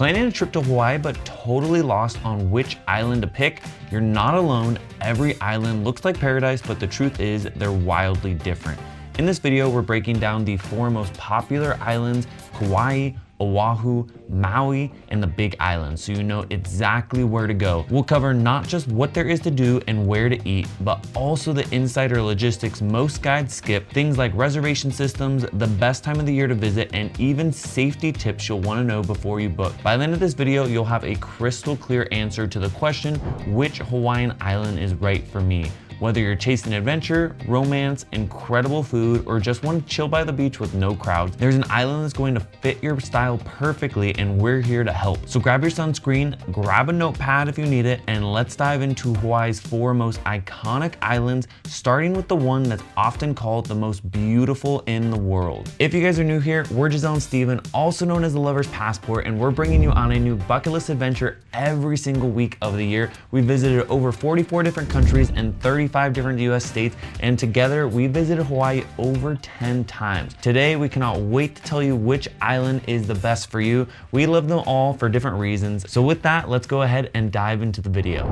Planning a trip to Hawaii but totally lost on which island to pick? You're not alone. Every island looks like paradise, but the truth is they're wildly different. In this video, we're breaking down the 4 most popular islands: Kauai, Oahu, Maui, and the Big Island, so you know exactly where to go. We'll cover not just what there is to do and where to eat, but also the insider logistics most guides skip, things like reservation systems, the best time of the year to visit, and even safety tips you'll want to know before you book. By the end of this video, you'll have a crystal clear answer to the question, which Hawaiian island is right for me? Whether you're chasing adventure, romance, incredible food, or just want to chill by the beach with no crowds, there's an island that's going to fit your style perfectly, and we're here to help. So grab your sunscreen, grab a notepad if you need it, and let's dive into Hawaii's 4 most iconic islands, starting with the one that's often called the most beautiful in the world. If you guys are new here, we're Giselle and Steven, also known as the Lover's Passport, and we're bringing you on a new bucket list adventure every single week of the year. We visited over 44 different countries and 35 different US states, and together we visited Hawaii over 10 times. Today, we cannot wait to tell you which island is the best for you. We love them all for different reasons. So with that, let's go ahead and dive into the video.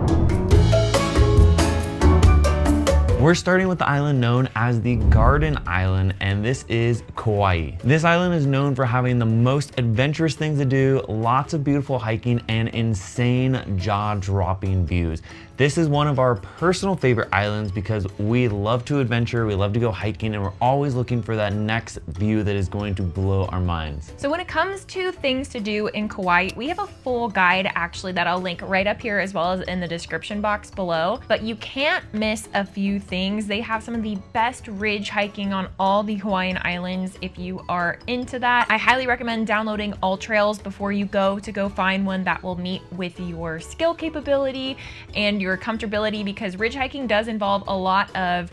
We're starting with the island known as the Garden Island, and this is Kauai. This island is known for having the most adventurous things to do, lots of beautiful hiking, and insane jaw-dropping views. This is one of our personal favorite islands because we love to adventure, we love to go hiking, and we're always looking for that next view that is going to blow our minds. So when it comes to things to do in Kauai, we have a full guide actually that I'll link right up here as well as in the description box below, but you can't miss a few things. They have some of the best ridge hiking on all the Hawaiian islands if you are into that. I highly recommend downloading all trails before you go find one that will meet with your skill capability and your comfortability, because ridge hiking does involve a lot of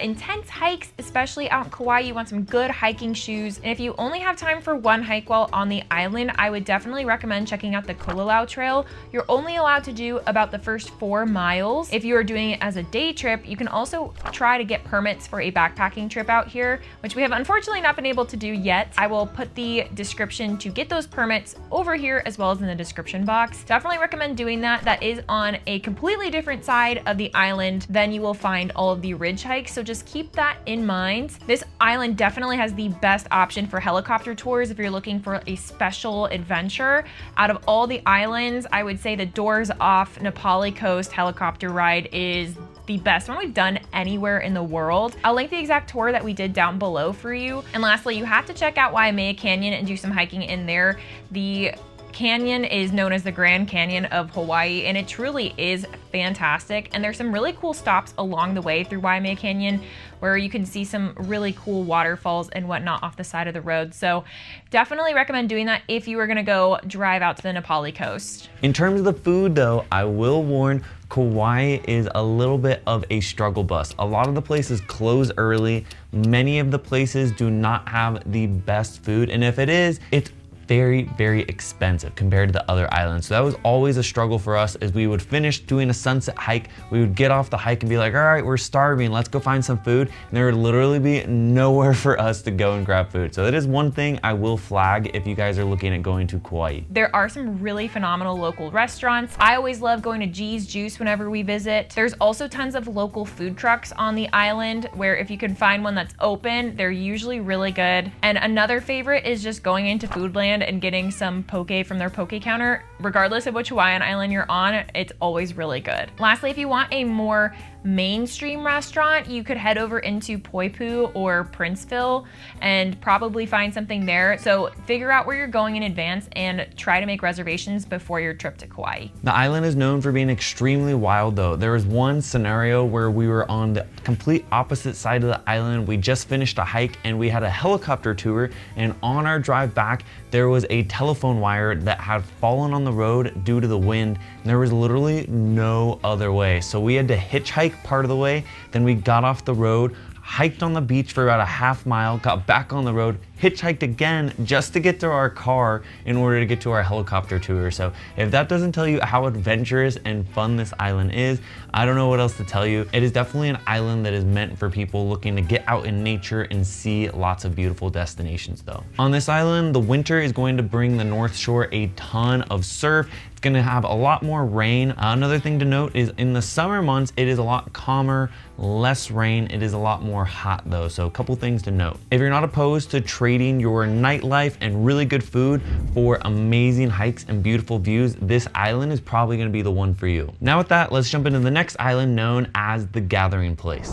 intense hikes, especially out in Kauai. You want some good hiking shoes, and if you only have time for one hike while on the island, I would definitely recommend checking out the Kolalau Trail. You're only allowed to do about the first 4 miles. If you are doing it as a day trip, you can also try to get permits for a backpacking trip out here, which we have unfortunately not been able to do yet. I will put the description to get those permits over here as well as in the description box. Definitely recommend doing that. That is on a completely different side of the island than you will find all of the ridge hikes, so just keep that in mind. This island definitely has the best option for helicopter tours if you're looking for a special adventure. Out of all the islands, I would say the Doors Off Nepali Coast helicopter ride is the best one we've done anywhere in the world. I'll link the exact tour that we did down below for you. And lastly, you have to check out Waimea Canyon and do some hiking in there. The canyon is known as the Grand Canyon of Hawaii, and it truly is fantastic. And there's some really cool stops along the way through Waimea Canyon where you can see some really cool waterfalls and whatnot off the side of the road. So definitely recommend doing that if you are gonna go drive out to the Nepali coast. In terms of the food though, I will warn, Kauai is a little bit of a struggle bus. A lot of the places close early. Many of the places do not have the best food, and if it is, it's very, very expensive compared to the other islands. So that was always a struggle for us. As we would finish doing a sunset hike, we would get off the hike and be like, all right, we're starving, let's go find some food. And there would literally be nowhere for us to go and grab food. So that is one thing I will flag if you guys are looking at going to Kauai. There are some really phenomenal local restaurants. I always love going to G's Juice whenever we visit. There's also tons of local food trucks on the island where if you can find one that's open, they're usually really good. And another favorite is just going into Foodland and getting some poke from their poke counter. Regardless of which Hawaiian island you're on, it's always really good. Lastly, if you want a more mainstream restaurant, you could head over into Poipu or Princeville and probably find something there. So figure out where you're going in advance and try to make reservations before your trip to Kauai. The island is known for being extremely wild though. There was one scenario where we were on the complete opposite side of the island. We just finished a hike and we had a helicopter tour, and on our drive back, there was a telephone wire that had fallen on the road due to the wind, and there was literally no other way. So we had to hitchhike part of the way, then we got off the road, hiked on the beach for about a half mile, got back on the road, hitchhiked again just to get to our car in order to get to our helicopter tour. So if that doesn't tell you how adventurous and fun this island is, I don't know what else to tell you. It is definitely an island that is meant for people looking to get out in nature and see lots of beautiful destinations though. On this island, the winter is going to bring the North Shore a ton of surf. It's gonna have a lot more rain. Another thing to note is in the summer months, it is a lot calmer, less rain. It is a lot more hot though. So a couple things to note. If you're not opposed to trading your nightlife and really good food for amazing hikes and beautiful views, this island is probably gonna be the one for you. Now with that, let's jump into the next island known as the Gathering Place.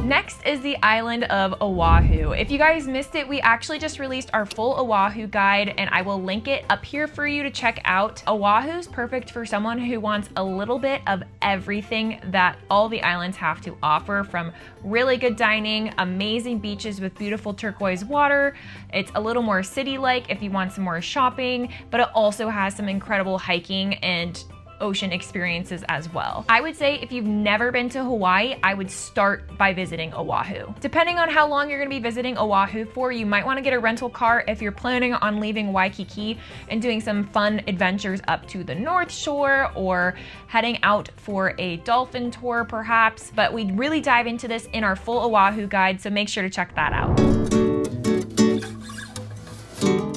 Next is the island of Oahu. If you guys missed it, we actually just released our full Oahu guide, and I will link it up here for you to check out. Oahu's perfect for someone who wants a little bit of everything that all the islands have to offer, from really good dining, amazing beaches with beautiful turquoise water. It's a little more city-like if you want some more shopping, but it also has some incredible hiking and ocean experiences as well. I would say if you've never been to Hawaii, I would start by visiting Oahu. Depending on how long you're gonna be visiting Oahu for, you might wanna get a rental car if you're planning on leaving Waikiki and doing some fun adventures up to the North Shore, or heading out for a dolphin tour perhaps. But we really dive into this in our full Oahu guide, so make sure to check that out.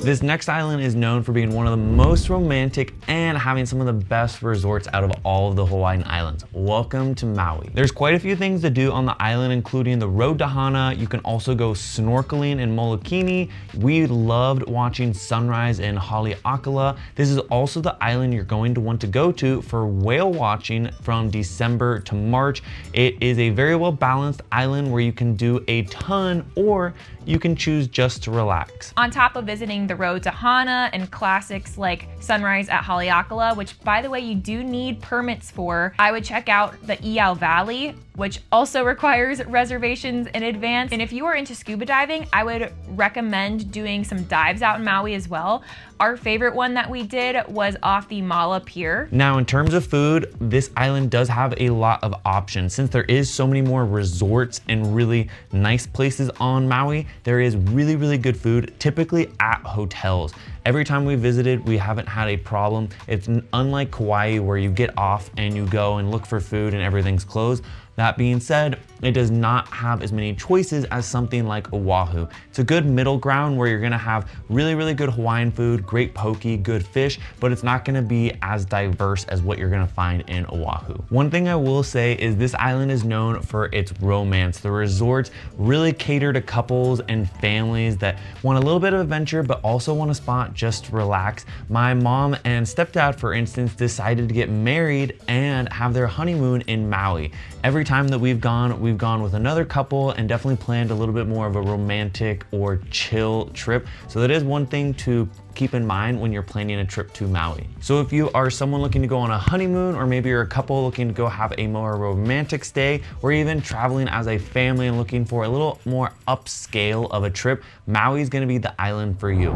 This next island is known for being one of the most romantic and having some of the best resorts out of all of the Hawaiian islands. Welcome to Maui. There's quite a few things to do on the island, including the road to Hana. You can also go snorkeling in Molokini. We loved watching sunrise in Haleakala. This is also the island you're going to want to go to for whale watching from December to March. It is a very well balanced island where you can do a ton, or you can choose just to relax. On top of visiting the road to Hana and classics like sunrise at Haleakala, which by the way, you do need permits for, I would check out the Iao Valley, which also requires reservations in advance. And if you are into scuba diving, I would recommend doing some dives out in Maui as well. Our favorite one that we did was off the Mala Pier. Now, in terms of food, this island does have a lot of options. Since there is so many more resorts and really nice places on Maui, there is really, really good food, typically at hotels. Every time we visited, we haven't had a problem. It's unlike Kauai where you get off and you go and look for food and everything's closed. That being said, it does not have as many choices as something like Oahu. It's a good middle ground where you're gonna have really, really good Hawaiian food, great poke, good fish, but it's not gonna be as diverse as what you're gonna find in Oahu. One thing I will say is this island is known for its romance. The resorts really cater to couples and families that want a little bit of adventure, but also want a spot just to relax. My mom and stepdad, for instance, decided to get married and have their honeymoon in Maui. Every time that we've gone with another couple and definitely planned a little bit more of a romantic or chill trip. So that is one thing to keep in mind when you're planning a trip to Maui. So if you are someone looking to go on a honeymoon, or maybe you're a couple looking to go have a more romantic stay, or even traveling as a family and looking for a little more upscale of a trip, Maui is gonna be the island for you.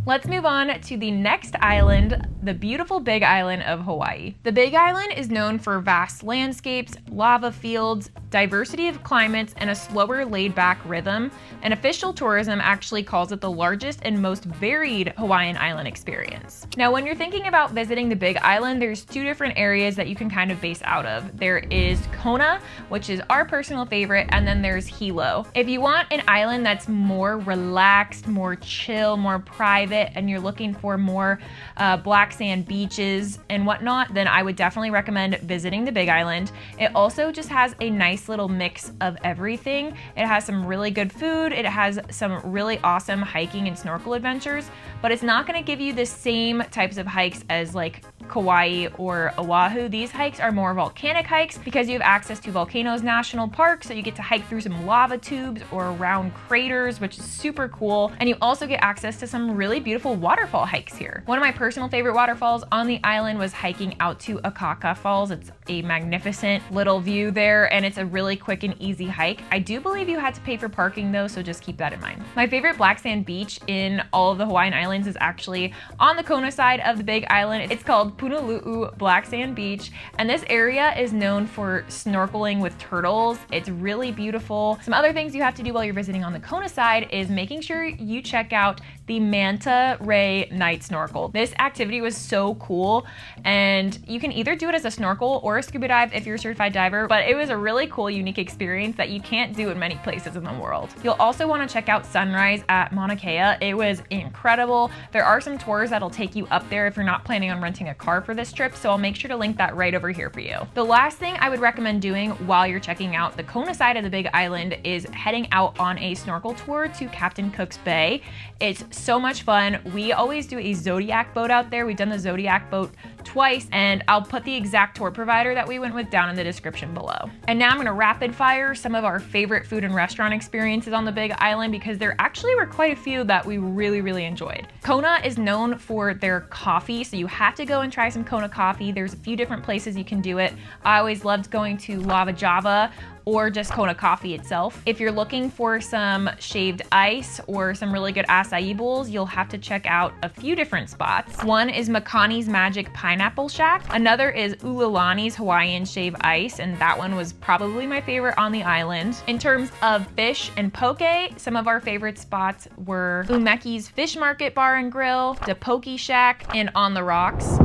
Let's move on to the next island, the beautiful Big Island of Hawaii. The Big Island is known for vast landscapes, lava fields, diversity of climates, and a slower laid-back rhythm. And official tourism actually calls it the largest and most varied Hawaiian island experience. Now, when you're thinking about visiting the Big Island, there's two different areas that you can kind of base out of. There is Kona, which is our personal favorite, and then there's Hilo. If you want an island that's more relaxed, more chill, more private, and you're looking for more black sand beaches and whatnot, then I would definitely recommend visiting the Big Island. It also just has a nice little mix of everything. It has some really good food, it has some really awesome hiking and snorkel adventures, but it's not gonna give you the same types of hikes as like Kauai or Oahu. These hikes are more volcanic hikes because you have access to Volcanoes National Park, so you get to hike through some lava tubes or around craters, which is super cool. And you also get access to some really beautiful waterfall hikes here. One of my personal favorite waterfalls on the island was hiking out to Akaka Falls. It's a magnificent little view there, and it's a really quick and easy hike. I do believe you had to pay for parking though, so just keep that in mind. My favorite black sand beach in all of the Hawaiian Islands is actually on the Kona side of the Big Island. It's called Punalu'u Black Sand Beach, and this area is known for snorkeling with turtles. It's really beautiful. Some other things you have to do while you're visiting on the Kona side is making sure you check out the manta ray night snorkel. This activity was so cool, and you can either do it as a snorkel or a scuba dive if you're a certified diver, but it was a really cool, unique experience that you can't do in many places in the world. You'll also want to check out sunrise at Mauna Kea. It was incredible. There are some tours that'll take you up there if you're not planning on renting a car for this trip, so I'll make sure to link that right over here for you. The last thing I would recommend doing while you're checking out the Kona side of the Big Island is heading out on a snorkel tour to Captain Cook's Bay. It's so much fun. We always do a Zodiac boat out there. We've done the Zodiac boat twice, and I'll put the exact tour provider that we went with down in the description below. And now I'm gonna rapid fire some of our favorite food and restaurant experiences on the Big Island, because there actually were quite a few that we really enjoyed. Kona is known for their coffee, so you have to go and try some Kona coffee. There's a few different places you can do it. I always loved going to Lava Java or just Kona coffee itself. If you're looking for some shaved ice or some really good acai bowls, you'll have to check out a few different spots. One is Makani's Magic Pineapple Shack. Another is Ululani's Hawaiian Shave Ice, and that one was probably my favorite on the island. In terms of fish and poke, some of our favorite spots were Umeki's Fish Market Bar and Grill, the Poke Shack, and On the Rocks.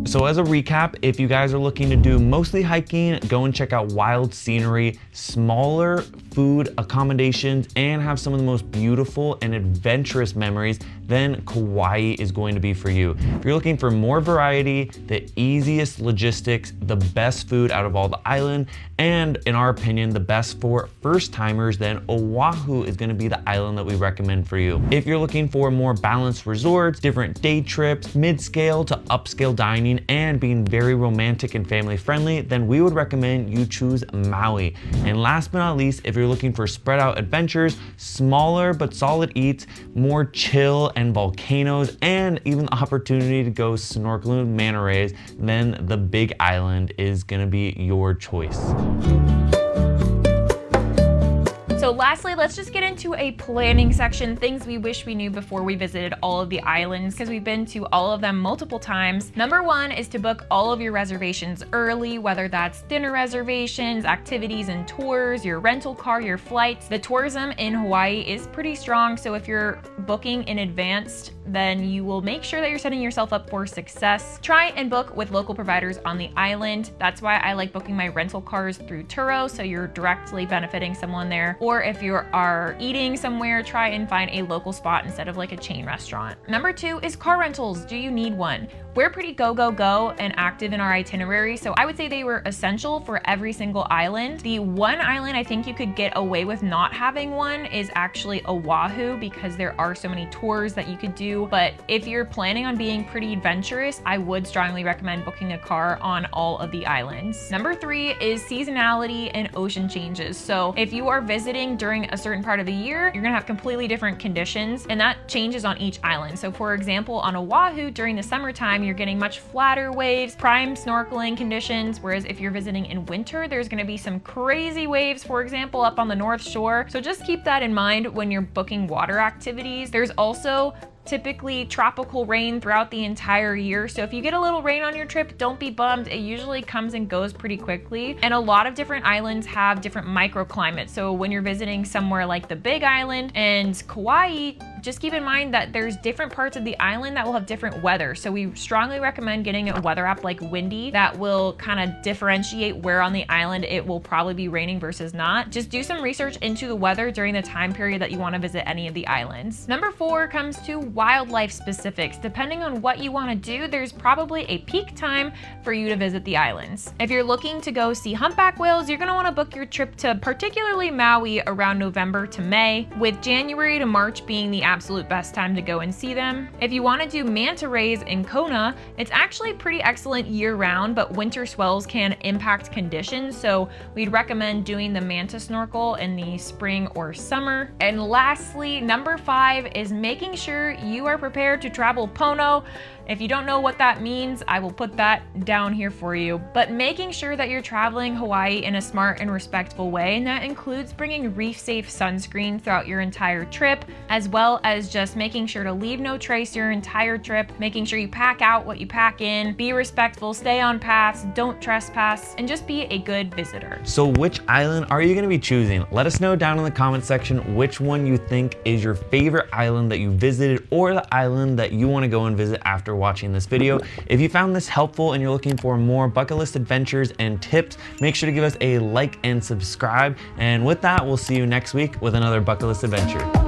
So as a recap, if you guys are looking to do mostly hiking, go and check out wild scenery, smaller food accommodations, and have some of the most beautiful and adventurous memories, then Kauai is going to be for you. If you're looking for more variety, the easiest logistics, the best food out of all the island, and in our opinion, the best for first timers, then Oahu is gonna be the island that we recommend for you. If you're looking for more balanced resorts, different day trips, mid-scale to upscale dining, and being very romantic and family friendly, then we would recommend you choose Maui. And last but not least, if you're looking for spread out adventures, smaller but solid eats, more chill and volcanoes, and even the opportunity to go snorkeling with manta rays, then the Big Island is gonna be your choice. So lastly, let's just get into a planning section, things we wish we knew before we visited all of the islands, because we've been to all of them multiple times. Number one is to book all of your reservations early, whether that's dinner reservations, activities and tours, your rental car, your flights. The tourism in Hawaii is pretty strong, so if you're booking in advance, then you will make sure that you're setting yourself up for success. Try and book with local providers on the island. That's why I like booking my rental cars through Turo, so you're directly benefiting someone there. Or if you are eating somewhere, try and find a local spot instead of like a chain restaurant. Number two is car rentals. Do you need one? We're pretty go and active in our itinerary, so I would say they were essential for every single island. The one island I think you could get away with not having one is actually Oahu, because there are so many tours that you could do. But if you're planning on being pretty adventurous, I would strongly recommend booking a car on all of the islands. Number three is seasonality and ocean changes. So if you are visiting during a certain part of the year, you're gonna have completely different conditions, and that changes on each island. So for example, on Oahu during the summertime, you're getting much flatter waves, prime snorkeling conditions, whereas if you're visiting in winter, there's gonna be some crazy waves, for example, up on the North Shore. So just keep that in mind when you're booking water activities. There's also typically tropical rain throughout the entire year. So if you get a little rain on your trip, don't be bummed. It usually comes and goes pretty quickly. And a lot of different islands have different microclimates. So when you're visiting somewhere like the Big Island and Kauai, just keep in mind that there's different parts of the island that will have different weather. So we strongly recommend getting a weather app like Windy that will kind of differentiate where on the island it will probably be raining versus not. Just do some research into the weather during the time period that you want to visit any of the islands. Number four comes to wildlife specifics. Depending on what you want to do, there's probably a peak time for you to visit the islands. If you're looking to go see humpback whales, you're going to want to book your trip to particularly Maui around November to May, with January to March being the absolute best time to go and see them. If you want to do manta rays in Kona, it's actually pretty excellent year-round, but winter swells can impact conditions, so we'd recommend doing the manta snorkel in the spring or summer. And lastly, number five is making sure you are prepared to travel Pono. If you don't know what that means, I will put that down here for you. But making sure that you're traveling Hawaii in a smart and respectful way, and that includes bringing reef-safe sunscreen throughout your entire trip, as well as just making sure to leave no trace your entire trip, making sure you pack out what you pack in, be respectful, stay on paths, don't trespass, and just be a good visitor. So which island are you gonna be choosing? Let us know down in the comment section which one you think is your favorite island that you visited, or the island that you wanna go and visit after watching this video. If you found this helpful and you're looking for more bucket list adventures and tips, make sure to give us a like and subscribe. And with that, we'll see you next week with another bucket list adventure.